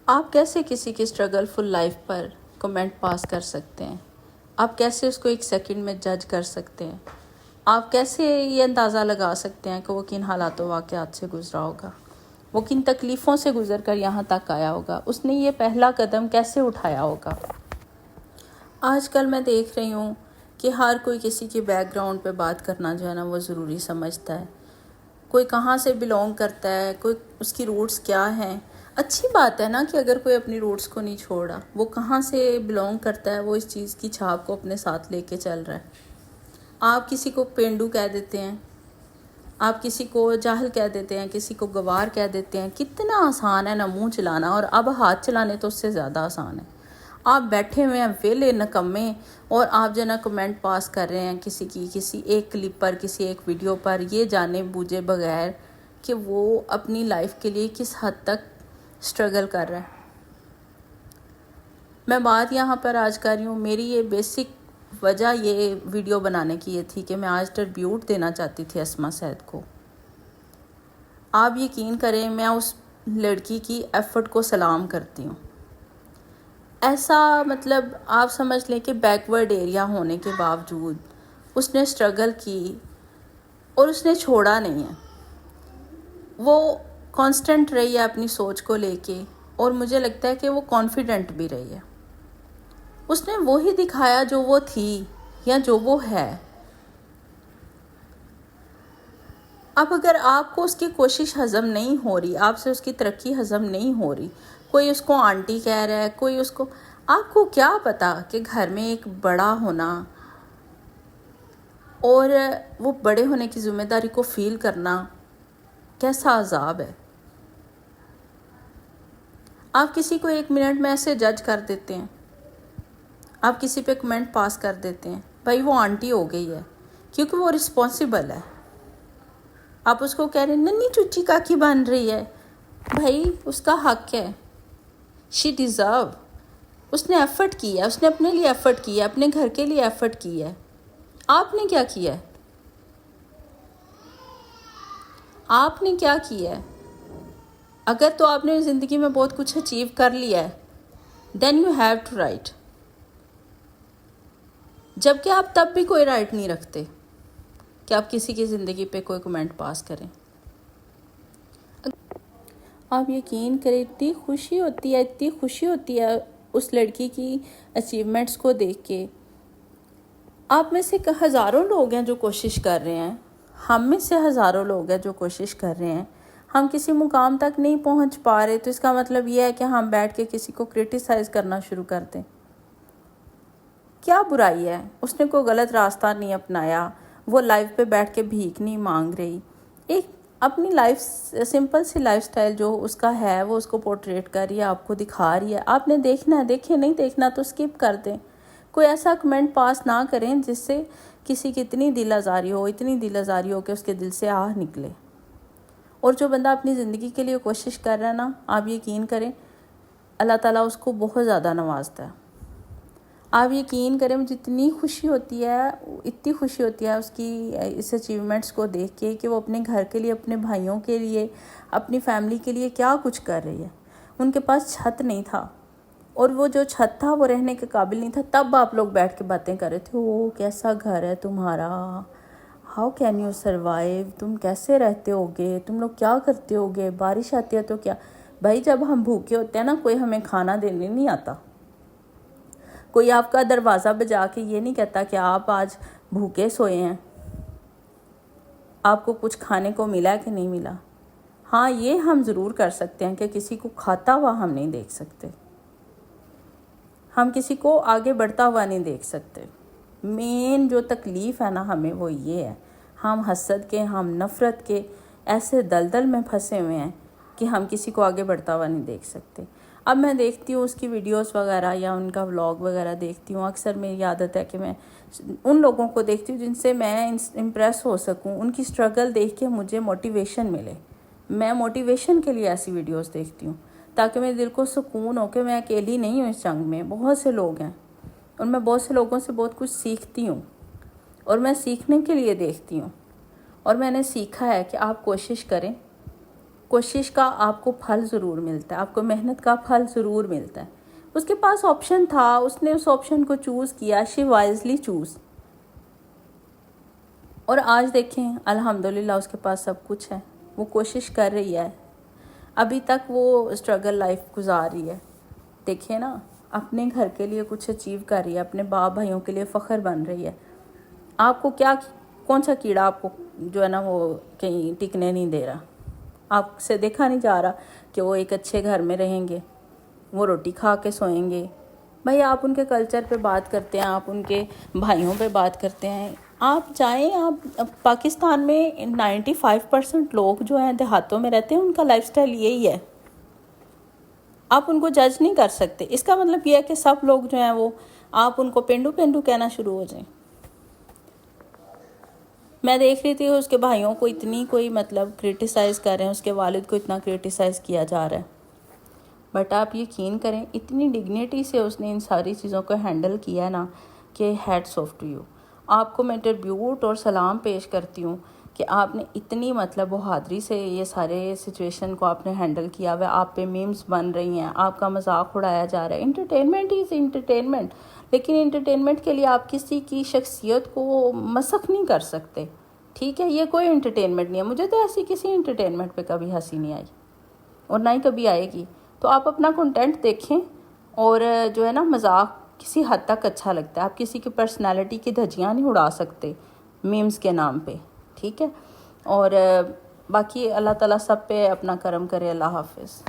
آپ کیسے کسی کی اسٹرگل فل لائف پر کمنٹ پاس کر سکتے ہیں؟ آپ کیسے اس کو ایک سیکنڈ میں جج کر سکتے ہیں؟ آپ کیسے یہ اندازہ لگا سکتے ہیں کہ وہ کن حالات و واقعات سے گزرا ہوگا، وہ کن تکلیفوں سے گزر کر یہاں تک آیا ہوگا، اس نے یہ پہلا قدم کیسے اٹھایا ہوگا؟ آج کل میں دیکھ رہی ہوں کہ ہر کوئی کسی کی بیک گراؤنڈ پہ بات کرنا جو ہے نا وہ ضروری سمجھتا ہے. کوئی کہاں سے بلونگ کرتا ہے، کوئی اس کی روٹس کیا ہیں. اچھی بات ہے نا کہ اگر کوئی اپنی روٹس کو نہیں چھوڑا، وہ کہاں سے بلونگ کرتا ہے، وہ اس چیز کی چھاپ کو اپنے ساتھ لے کے چل رہا ہے. آپ کسی کو پینڈو کہہ دیتے ہیں، آپ کسی کو جاہل کہہ دیتے ہیں، کسی کو گوار کہہ دیتے ہیں. کتنا آسان ہے نا منہ چلانا، اور اب ہاتھ چلانے تو اس سے زیادہ آسان ہے. آپ بیٹھے ہوئے ہیں ویلے نکمے، اور آپ جو ہے نا کمنٹ پاس کر رہے ہیں کسی ایک کلپ پر، کسی ایک ویڈیو پر، یہ جانے بوجھے بغیر کہ وہ اپنی لائف کے لیے کس حد تک اسٹرگل کر رہا ہے. میں بات یہاں پر آج کر رہی ہوں، میری یہ بیسک وجہ یہ ویڈیو بنانے کی یہ تھی کہ میں آج ٹربیوٹ دینا چاہتی تھی اسما سعید کو. آپ یقین کریں میں اس لڑکی کی ایفرٹ کو سلام کرتی ہوں. ایسا مطلب آپ سمجھ لیں کہ بیکورڈ ایریا ہونے کے باوجود اس نے اسٹرگل کی اور اس نے چھوڑا نہیں ہے. وہ کانسٹنٹ رہی ہے اپنی سوچ کو لے کے، اور مجھے لگتا ہے کہ وہ کانفیڈنٹ بھی رہی ہے. اس نے وہی دکھایا جو وہ تھی یا جو وہ ہے. اب اگر آپ کو اس کی کوشش ہضم نہیں ہو رہی، آپ سے اس کی ترقی ہضم نہیں ہو رہی، کوئی اس کو آنٹی کہہ رہا ہے، کوئی اس کو، آپ کو کیا پتا کہ گھر میں ایک بڑا ہونا اور وہ بڑے ہونے کی ذمہ داری کو فیل کرنا کیسا عذاب ہے. آپ کسی کو ایک منٹ میں ایسے جج کر دیتے ہیں، آپ کسی پہ کمنٹ پاس کر دیتے ہیں، بھائی وہ آنٹی ہو گئی ہے کیونکہ وہ رسپانسیبل ہے. آپ اس کو کہہ رہے ہیں ننی چوچی کاکی بن رہی ہے، بھائی اس کا حق ہے، شی ڈیزرو. اس نے ایفرٹ کی ہے، اس نے اپنے لیے ایفرٹ کی ہے، اپنے گھر کے لیے ایفرٹ کی ہے. آپ نے کیا کیا ہے؟ آپ نے کیا کیا ہے؟ اگر تو آپ نے زندگی میں بہت کچھ اچیو کر لیا ہے then you have to write. جبکہ آپ تب بھی کوئی رائٹ نہیں رکھتے کہ آپ کسی کی زندگی پہ کوئی کمنٹ پاس کریں. آپ یقین کریں اتنی خوشی ہوتی ہے اس لڑکی کی اچیومنٹس کو دیکھ کے. آپ میں سے ہزاروں لوگ ہیں جو کوشش کر رہے ہیں، ہم میں سے ہزاروں لوگ ہیں جو کوشش کر رہے ہیں. ہم کسی مقام تک نہیں پہنچ پا رہے تو اس کا مطلب یہ ہے کہ ہم بیٹھ کے کسی کو کرٹیسائز کرنا شروع کر دیں. کیا برائی ہے؟ اس نے کوئی غلط راستہ نہیں اپنایا، وہ لائف پہ بیٹھ کے بھیک نہیں مانگ رہی. ایک اپنی لائف، سمپل سی لائف سٹائل جو اس کا ہے وہ اس کو پورٹریٹ کر رہی ہے، آپ کو دکھا رہی ہے. آپ نے دیکھنا ہے دیکھیں، نہیں دیکھنا تو سکپ کر دیں. کوئی ایسا کمنٹ پاس نہ کریں جس سے کسی کی اتنی دل آزاری ہو کہ اس کے دل سے آہ نکلے. اور جو بندہ اپنی زندگی کے لیے کوشش کر رہا ہے نا، آپ یقین کریں اللہ تعالیٰ اس کو بہت زیادہ نوازتا ہے. آپ یقین کریں مجھے اتنی خوشی ہوتی ہے اس کی اس اچیومنٹس کو دیکھ کے کہ وہ اپنے گھر کے لیے، اپنے بھائیوں کے لیے، اپنی فیملی کے لیے کیا کچھ کر رہی ہے. ان کے پاس چھت نہیں تھا، اور وہ جو چھت تھا وہ رہنے کے قابل نہیں تھا. تب آپ لوگ بیٹھ کے باتیں کر رہے تھے، اوہ کیسا گھر ہے تمہارا، ہاؤ کین یو سروائیو، تم کیسے رہتے ہوگے، تم لوگ کیا کرتے ہوگے، بارش آتی ہے تو کیا. بھائی جب ہم بھوکے ہوتے ہیں نا، کوئی ہمیں کھانا دینے نہیں آتا. کوئی آپ کا دروازہ بجا کے یہ نہیں کہتا کہ آپ آج بھوکے سوئے ہیں، آپ کو کچھ کھانے کو ملا کہ نہیں ملا. ہاں یہ ہم ضرور کر سکتے ہیں کہ کسی کو کھاتا ہوا ہم نہیں دیکھ سکتے، ہم کسی کو آگے بڑھتا ہوا نہیں دیکھ سکتے. مین جو تکلیف ہے نا ہمیں وہ یہ ہے، ہم حسد کے، ہم نفرت کے ایسے دلدل میں پھنسے ہوئے ہیں کہ ہم کسی کو آگے بڑھتا ہوا نہیں دیکھ سکتے. اب میں دیکھتی ہوں اس کی ویڈیوز وغیرہ یا ان کا ولاگ وغیرہ دیکھتی ہوں. اکثر میری عادت ہے کہ میں ان لوگوں کو دیکھتی ہوں جن سے میں امپریس ہو سکوں، ان کی اسٹرگل دیکھ کے مجھے موٹیویشن ملے. میں موٹیویشن کے لیے ایسی ویڈیوز دیکھتی ہوں تاکہ میرے دل کو سکون ہو کہ میں اکیلی نہیں ہوں اس جنگ میں، بہت سے لوگ ہیں اور میں بہت سے لوگوں سے بہت کچھ سیکھتی ہوں، اور میں سیکھنے کے لیے دیکھتی ہوں. اور میں نے سیکھا ہے کہ آپ کوشش کریں، کوشش کا آپ کو پھل ضرور ملتا ہے، آپ کو محنت کا پھل ضرور ملتا ہے. اس کے پاس آپشن تھا، اس نے اس آپشن کو چوز کیا. شی وائزلی چوز. اور آج دیکھیں الحمدللہ اس کے پاس سب کچھ ہے. وہ کوشش کر رہی ہے، ابھی تک وہ اسٹرگل لائف گزار رہی ہے. دیکھیں نا، اپنے گھر کے لیے کچھ اچیو کر رہی ہے، اپنے باپ بھائیوں کے لیے فخر بن رہی ہے. آپ کو کیا، کون سا کیڑا آپ کو جو ہے نا وہ کہیں ٹکنے نہیں دے رہا؟ آپ سے دیکھا نہیں جا رہا کہ وہ ایک اچھے گھر میں رہیں گے، وہ روٹی کھا کے سوئیں گے. بھائی آپ ان کے کلچر پہ بات کرتے ہیں، آپ ان کے بھائیوں پہ بات کرتے ہیں. آپ جائیں، آپ پاکستان میں 95% لوگ جو ہیں دیہاتوں میں رہتے ہیں، ان کا لائف سٹائل یہی ہے. آپ ان کو جج نہیں کر سکتے. اس کا مطلب یہ ہے کہ سب لوگ جو ہیں وہ آپ ان کو پینڈو پینڈو کہنا شروع ہو جائیں. میں دیکھ رہی تھی اس کے بھائیوں کو اتنی کوئی مطلب کرٹیسائز کر رہے ہیں، اس کے والد کو اتنا کرٹیسائز کیا جا رہا ہے. بٹ آپ یقین کریں اتنی ڈگنیٹی سے اس نے ان ساری چیزوں کو ہینڈل کیا ہے نا کہ ہیڈس آف ٹو یو. آپ کو میں ٹربیوٹ اور سلام پیش کرتی ہوں کہ آپ نے اتنی مطلب بہادری سے یہ سارے سچویشن کو آپ نے ہینڈل کیا ہوا ہے. آپ پہ میمز بن رہی ہیں، آپ کا مذاق اڑایا جا رہا ہے. انٹرٹینمنٹ از انٹرٹینمنٹ، لیکن انٹرٹینمنٹ کے لیے آپ کسی کی شخصیت کو مسخ نہیں کر سکتے. ٹھیک ہے، یہ کوئی انٹرٹینمنٹ نہیں ہے. مجھے تو ایسی کسی انٹرٹینمنٹ پہ کبھی ہنسی نہیں آئی اور نہ ہی کبھی آئے گی. تو آپ اپنا کنٹینٹ دیکھیں، اور جو ہے نا مذاق کسی حد تک اچھا لگتا ہے. آپ کسی کی پرسنالٹی کی دھجیاں نہیں اڑا سکتے میمز کے نام پہ. ٹھیک ہے، اور باقی اللہ تعالیٰ سب پہ اپنا کرم کرے. اللہ حافظ.